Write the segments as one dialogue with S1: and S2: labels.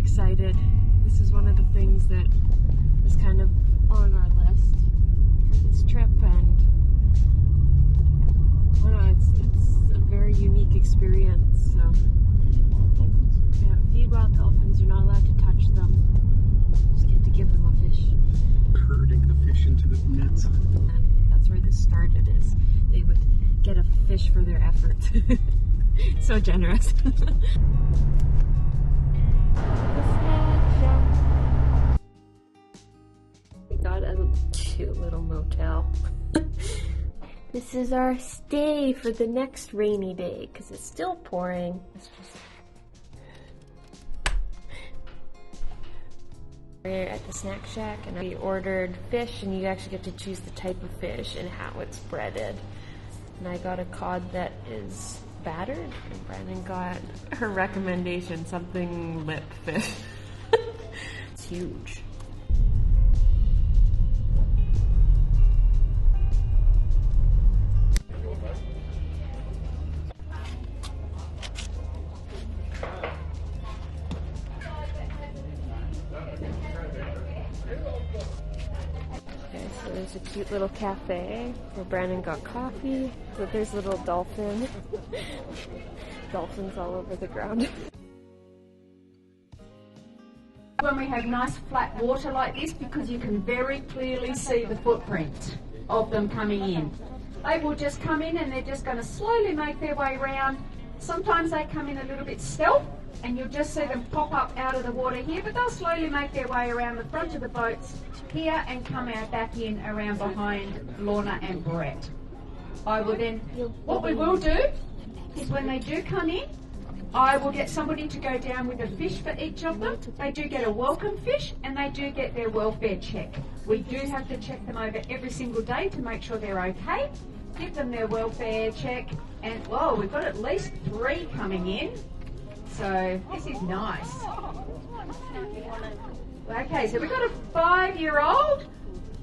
S1: excited. This is one of the things that was kind of on our list for this trip, and I don't know, it's a very unique experience. So yeah, feed wild dolphins. You're not allowed to touch them. Just get to give them a fish.
S2: Herding the fish into the nets.
S1: And that's where this started. Is they would get a fish for their efforts. So generous. We got a cute little motel. This is our stay for the next rainy day because it's still pouring. We're at the snack shack and we ordered fish, and you actually get to choose the type of fish and how it's breaded. And I got a cod that is battered, and Brandon got her recommendation, something lip fish. It's huge. So there's a cute little cafe where Brandon got coffee. So there's a little dolphin. Dolphins all over the ground.
S3: When we have nice flat water like this, because you can very clearly see the footprint of them coming in. They will just come in and they're just going to slowly make their way around. Sometimes they come in a little bit stealth and you'll just see them pop up out of the water here, but they'll slowly make their way around the front of the boats here and come out back in around behind Lorna and Brett. I will then, what we will do is when they do come in, I will get somebody to go down with a fish for each of them. They do get a welcome fish and they do get their welfare check. We do have to check them over every single day to make sure they're okay. Give them their welfare check, and whoa, we've got at least 3 coming in. So this is nice. Okay, so we've got a 5-year-old.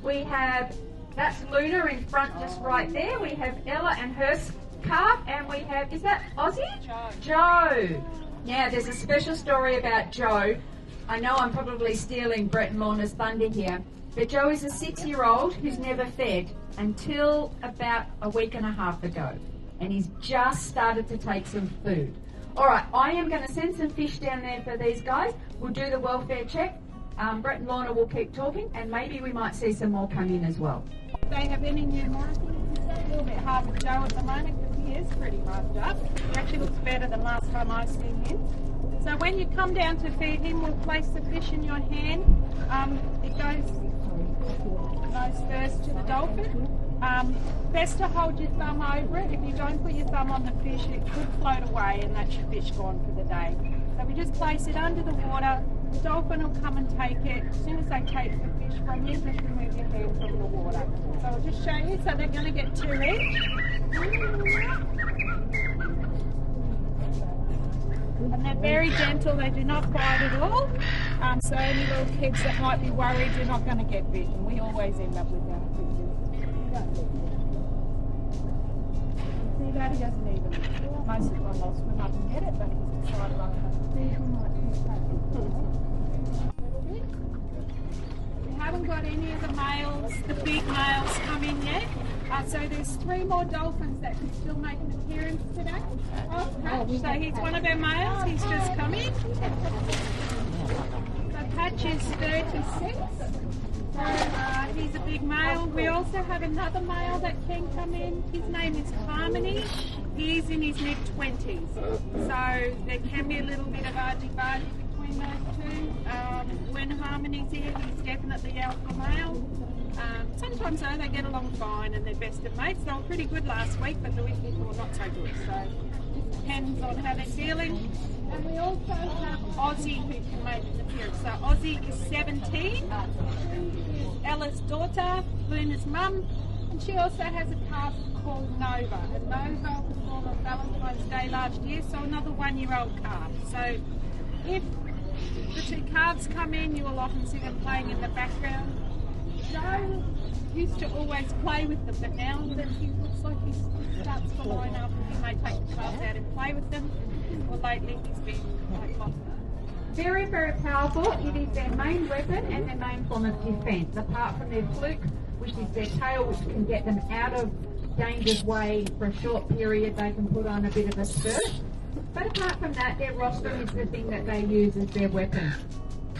S3: We have, that's Luna in front just right there. We have Ella and her calf, and we have, is that Ozzy? Joe. Now there's a special story about Joe. I know I'm probably stealing Brett and Lorna's thunder here, but Joe is a 6-year-old who's never fed until about a week and a half ago, and he's just started to take some food. All right, I am going to send some fish down there for these guys. We'll do the welfare check. Brett and Lorna will keep talking, and maybe we might see some more come in as well.
S4: Do they have any new markings? It's a little bit hard with Joe at the moment because he is pretty roughed up. He actually looks better than last time I seen him. So when you come down to feed him, we'll place the fish in your hand. It goes first to the dolphin. Best to hold your thumb over it. If you don't put your thumb on the fish, it could float away and that's your fish gone for the day. So we just place it under the water. The dolphin will come and take it. As soon as they take the fish from you, just remove your hand from the water. So I'll just show you. So they're going to get 2 each. And they're very gentle. They do not bite at all. So any little kids that might be worried, you're not going to get bitten. We always end up with our fishes. See that? He doesn't even. Most of them will swim up and get it, but he's excited like that. We haven't got any of the males, the big males, come in yet. So there's 3 more dolphins that can still make an appearance today. Oh, Patch. So he's one of our males. He's just come in. So Patch is 36. So he's a big male. We also have another male that can come in. His name is Harmony. He's in his mid-20s. So there can be a little bit of argy-bargy between those two. When Harmony's here, he's definitely alpha male. Sometimes though they get along fine and they're best of mates. They were pretty good last week, but the week before not so good. So it depends on how they're feeling. And we also have Ozzy who can make an appearance. So Ozzy is 17. She is Ella's daughter, Luna's mum, and she also has a calf called Nova. And Nova was born on Valentine's Day last year, so another 1-year-old calf. So if the 2 calves come in, you will often see them playing in the background. Joe used to always play with them, but now that he looks like he starts to line up, he may take the calves out and play with them. Or lately he's been like lost.
S3: Very, very powerful. It is their main weapon and their main form of defence, apart from their fluke, which is their tail, which can get them out of danger's way for a short period. They can put on a bit of a skirt. But apart from that, their rostrum is the thing that they use as their weapon.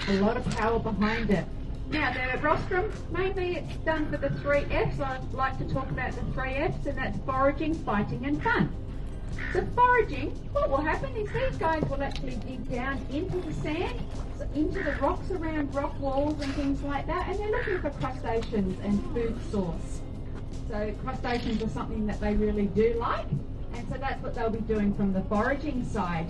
S3: A lot of power behind it. Now, the rostrum, mainly it's done for the 3 Fs. I like to talk about the 3 Fs, and that's foraging, fighting and fun. So foraging, what will happen is these guys will actually dig down into the sand, so into the rocks around rock walls and things like that, and they're looking for crustaceans and food source. So crustaceans are something that they really do like, and so that's what they'll be doing from the foraging side.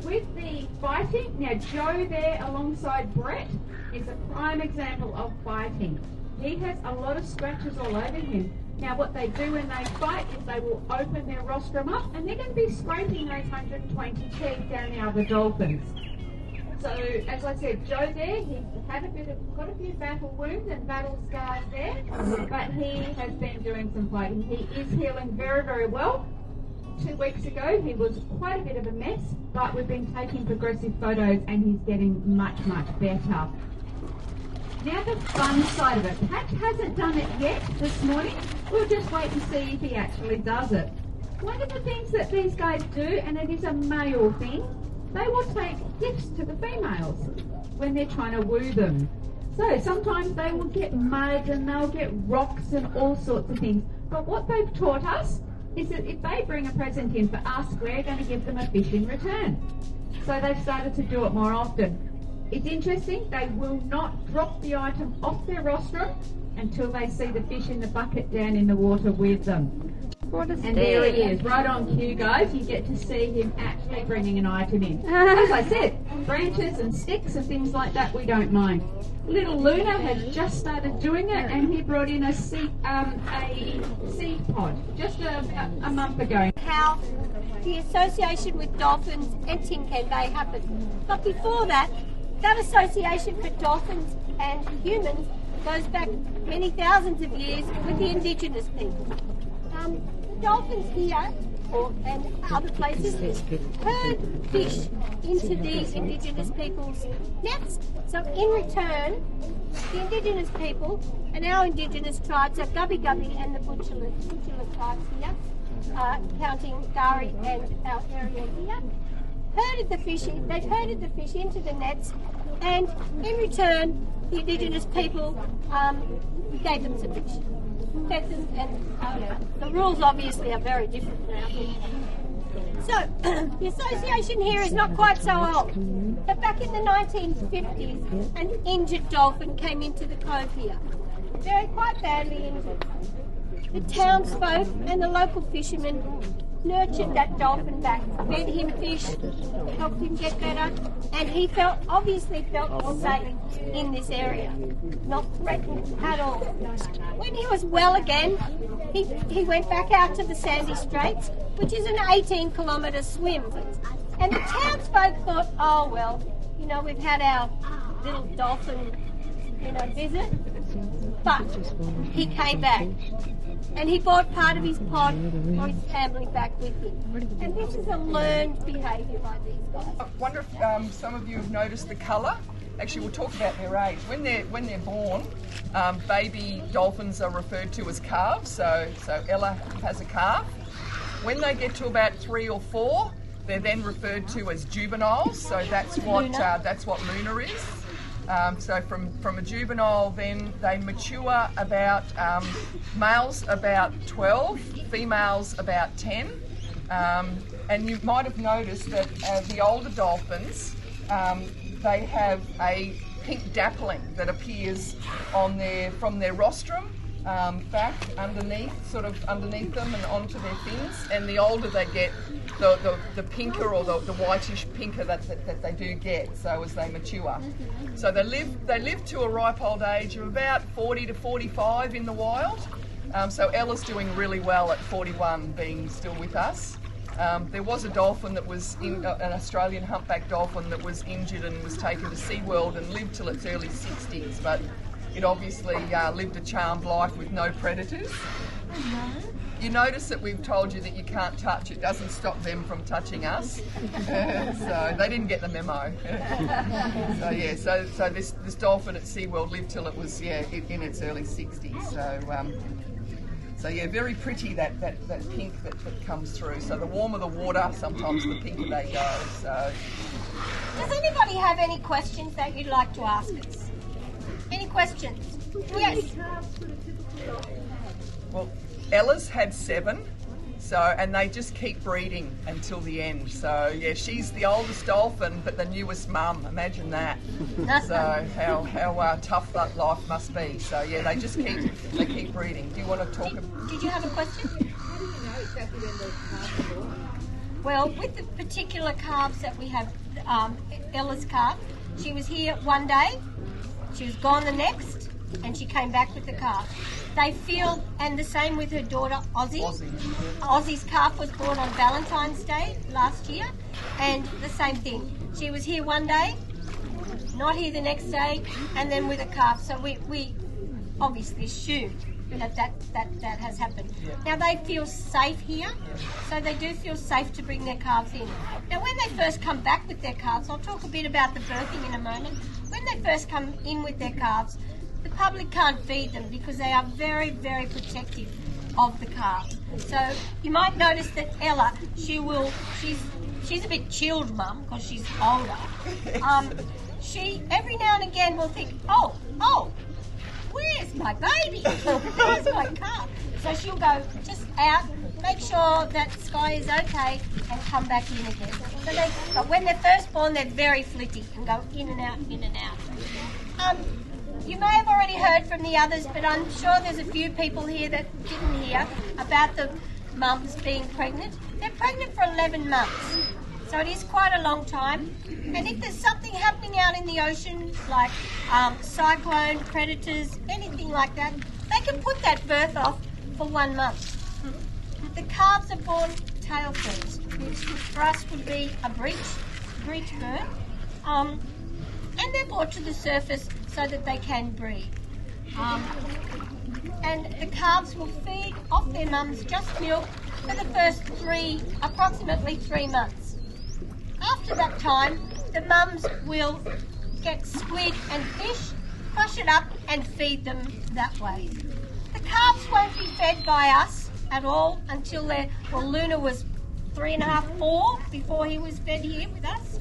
S3: With the fighting, now Joe there alongside Brett is a prime example of fighting. He has a lot of scratches all over him. Now what they do when they fight is they will open their rostrum up, and they're going to be scraping those 120 teeth down the other dolphins. So as I said, Joe there, he's had got a few battle wounds and battle scars there, but he has been doing some fighting. He is healing very, very well. 2 weeks ago he was quite a bit of a mess, but we've been taking progressive photos and he's getting much, much better. Now the fun side of it. Patch hasn't done it yet this morning. We'll just wait and see if he actually does it. One of the things that these guys do, and it is a male thing, they will take gifts to the females when they're trying to woo them. So sometimes they will get mud and they'll get rocks and all sorts of things. But what they've taught us is that if they bring a present in for us, we're going to give them a fish in return. So they've started to do it more often. It's interesting, they will not drop the item off their rostrum until they see the fish in the bucket down in the water with them.
S1: What a
S3: And there he is, right on cue, guys. You get to see him actually bringing an item in. As I said, branches and sticks and things like that, we don't mind. Little Luna has just started doing it, and he brought in a seed pod just a month ago.
S5: How the association with dolphins and tin can bay happened. But before that, that association for dolphins and humans goes back many thousands of years with the indigenous people. The dolphins here and other places herd fish into the indigenous people's nets. So in return, the indigenous people and our indigenous tribes are Gubbi Gubbi and the Butchula tribes here, counting Dari and our area here, herded the fish into the nets, and in return the indigenous people gave them some fish. And the rules obviously are very different now. So the association here is not quite so old, but back in the 1950s an injured dolphin came into the cove here, quite badly injured. The townsfolk and the local fishermen nurtured that dolphin back, fed him fish, helped him get better, and he obviously felt safe in this area, not threatened at all. When he was well again, he went back out to the Sandy Straits, which is an 18-kilometre swim. And the townsfolk thought, oh well, we've had our little dolphin, visit, but he came back. And he brought part of his pod or his family back with him. And this is a learned behaviour by these guys.
S6: I wonder if some of you have noticed the colour. Actually, we'll talk about their age. When they're born, baby dolphins are referred to as calves. So Ella has a calf. When they get to about 3 or 4, they're then referred to as juveniles. So that's what Luna is. So from a juvenile, then they mature about, males about 12, females about 10. And you might have noticed that the older dolphins, they have a pink dappling that appears from their rostrum back underneath them and onto their fins. And the older they get, the pinker or the whitish pinker that they do get, so as they mature. So they live to a ripe old age of about 40 to 45 in the wild. So Ella's doing really well at 41, being still with us. There was a dolphin that was an Australian humpback dolphin that was injured and was taken to SeaWorld and lived till its early 60s, but it obviously lived a charmed life with no predators. You notice that we've told you that you can't touch. It doesn't stop them from touching us. So they didn't get the memo. So yeah, so this dolphin at SeaWorld lived till it was in its early 60s. So yeah, very pretty that pink that comes through. So the warmer the water, sometimes the pinker they go. So
S5: does anybody have any questions that you'd like to ask us? Any questions? Yes.
S6: Well, Ella's had 7, and they just keep breeding until the end. So yeah, she's the oldest dolphin, but the newest mum. Imagine that. So how tough that life must be. So yeah, they keep breeding. Do you want to talk?
S5: Did you have a question?
S4: How do you know exactly when those calves are born?
S5: Well, with the particular calves that we have, Ella's calf, she was here one day, she was gone the next, and she came back with the calf. They feel, and the same with her daughter Ozzy. Ozzy's calf was born on Valentine's Day last year, and the same thing. She was here one day, not here the next day, and then with a calf. So we obviously assumed that has happened.
S6: Yeah.
S5: Now they feel safe here, so they do feel safe to bring their calves in. Now when they first come back with their calves, I'll talk a bit about the birthing in a moment. When they first come in with their calves, the public can't feed them because they are very, very protective of the calves. So you might notice that Ella, she's a bit chilled, Mum, because she's older. She every now and again will think, oh, where's my baby? Where's my calf? So she'll go just out, make sure that Sky is okay, and come back in again. But when they're first born, they're very flitty and go in and out, in and out. You may have already heard from the others, but I'm sure there's a few people here that didn't hear about the mums being pregnant. They're pregnant for 11 months, so it is quite a long time. And if there's something happening out in the ocean, like cyclone, predators, anything like that, they can put that birth off for 1 month. The calves are born tail first, which for us would be a breech birth. And they're brought to the surface so that they can breed. And the calves will feed off their mums just milk for the first approximately 3 months. After that time, the mums will get squid and fish, crush it up and feed them that way. The calves won't be fed by us at all until Luna was 3.5, 4 before he was fed here with us.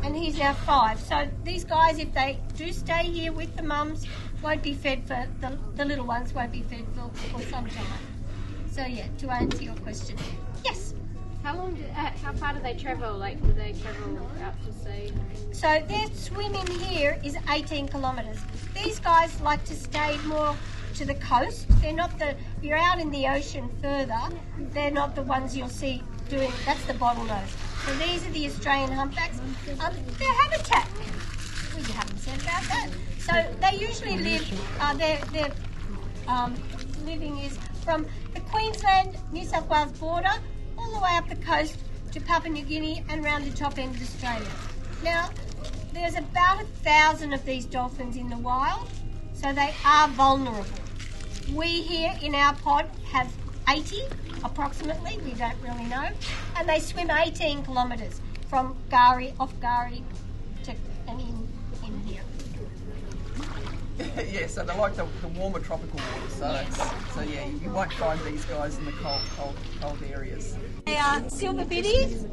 S5: And he's now 5. So these guys, if they do stay here with the mums, won't be fed for, the little ones won't be fed for some time. So yeah, to answer your question. Yes?
S7: How far do they travel? Like, do they travel out to sea?
S5: So their swim in here is 18 kilometres. These guys like to stay more to the coast. They're not if you're out in the ocean further, they're not the ones you'll see doing, that's the bottlenose. So these are the Australian humpbacks. Their habitat, we haven't said about that. So they usually live, their living is from the Queensland, New South Wales border, all the way up the coast to Papua New Guinea and round the top end of Australia. Now, there's about 1,000 of these dolphins in the wild, so they are vulnerable. We here in our pod have 80 approximately, we don't really know, and they swim 18 kilometres from off Gari to and in here.
S6: Yeah, so they like the warmer tropical water, so yeah, you won't find these guys in the cold areas.
S5: They are silver biddies,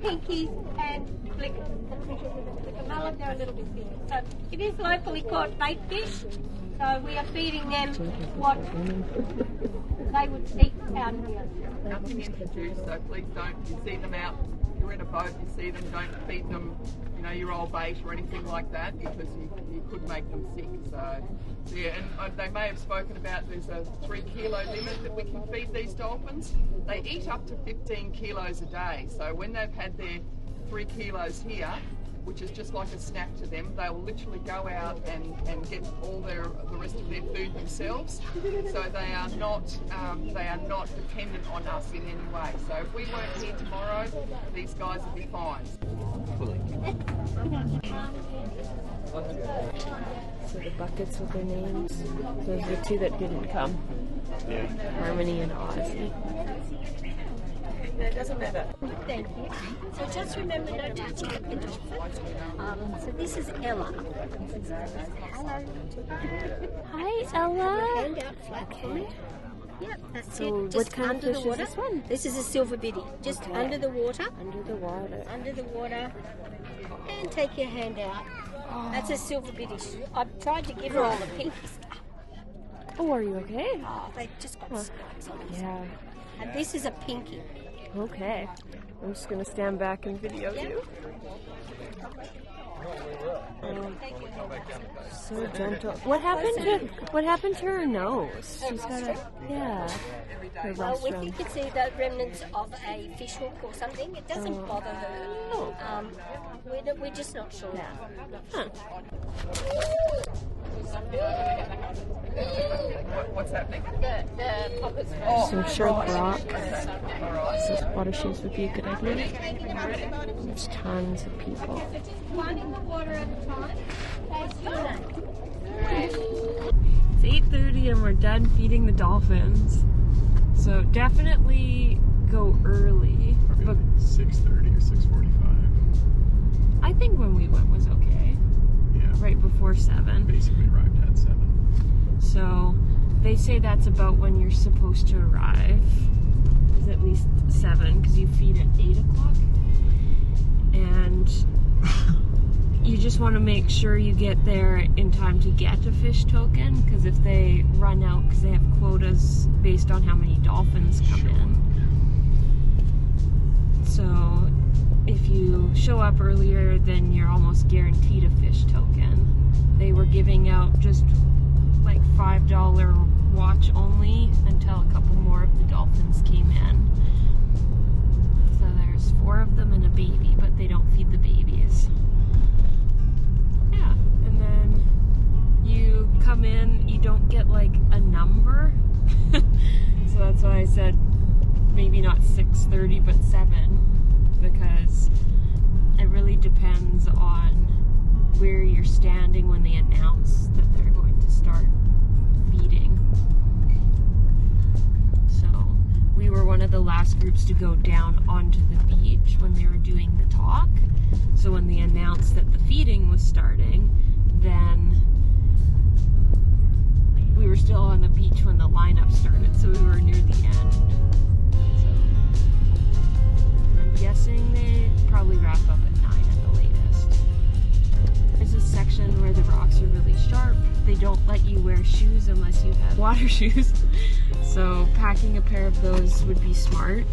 S5: pinkies and flickers. They're a little bit bigger. So it is locally caught bait fish. So we are feeding them what they would eat out here.
S6: Nothing introduced, so please don't. You see them out, you're in a boat, you see them, don't feed them, your old bait or anything like that, because you could make them sick. So yeah, and they may have spoken about there's a 3 kilo limit that we can feed these dolphins. They eat up to 15 kilos a day. So when they've had their 3 kilos here, which is just like a snack to them, they will literally go out and get all the rest of their food themselves. So they are not dependent on us in any way. So if we weren't here tomorrow, these guys would be fine.
S1: So the buckets with their names. Those are the two that didn't come.
S2: Yeah.
S1: Harmony and Ozzy.
S6: It doesn't matter.
S5: Thank you. So just remember no touching of the dolphin. So this is Ella. Hello.
S1: Hi, Ella.
S5: Hand out flat for me. Yep, that's
S1: So
S5: it.
S1: what
S5: Just
S1: kind of
S5: under
S1: fish
S5: the water.
S1: is this one?
S5: This is a silver biddy. Just under the water.
S1: Under the water.
S5: Under the water. And take your hand out. That's a silver biddy. I've tried to give her all the pink stuff.
S1: Oh, are you okay?
S5: Oh, they just got spikes on them.
S1: Yeah.
S5: And this is a pinky.
S1: Okay. I'm just gonna stand back and video you. So gentle. What happened to her nose? She's got a her
S5: Well, we
S1: rostrum.
S5: think it's either remnants of a fish hook or something. It doesn't bother her. We're just not sure.
S1: Huh.
S6: What's happening?
S7: The poppets.
S1: Some sharp rock.
S6: Alright.
S1: So water shoes would be a good idea. There's tons of people.
S5: One in the water at a time.
S1: It's 8:30 and we're done feeding the dolphins. So definitely go early.
S2: Probably
S1: But
S2: like 6:30 or 6:45.
S1: I think when we went was okay.
S2: Yeah.
S1: Right before 7.
S2: Basically arrived at 7.
S1: So they say that's about when you're supposed to arrive. Is at least 7 because you feed at 8 o'clock. And you just want to make sure you get there in time to get a fish token, because if they run out, because they have quotas based on how many dolphins come in. So if you show up earlier, then you're almost guaranteed a fish token. They were giving out just like $5 watch only until a couple more of the dolphins came in. So there's 4 of them and a baby, but they don't feed the babies. Yeah, and then you come in, you don't get like a number. So that's why I said maybe not 6:30 but 7, because it really depends on where you're standing when they announce that they're going to start feeding. So we were one of the last groups to go down onto the beach when they were doing the talk. So when they announced that the feeding was starting, then we were still on the beach when the lineup started, so we were near the end. So I'm guessing they probably wrap up at 9 at the latest. There's a section where the rocks are really sharp. They don't let you wear shoes unless you have water shoes. So packing a pair of those would be smart.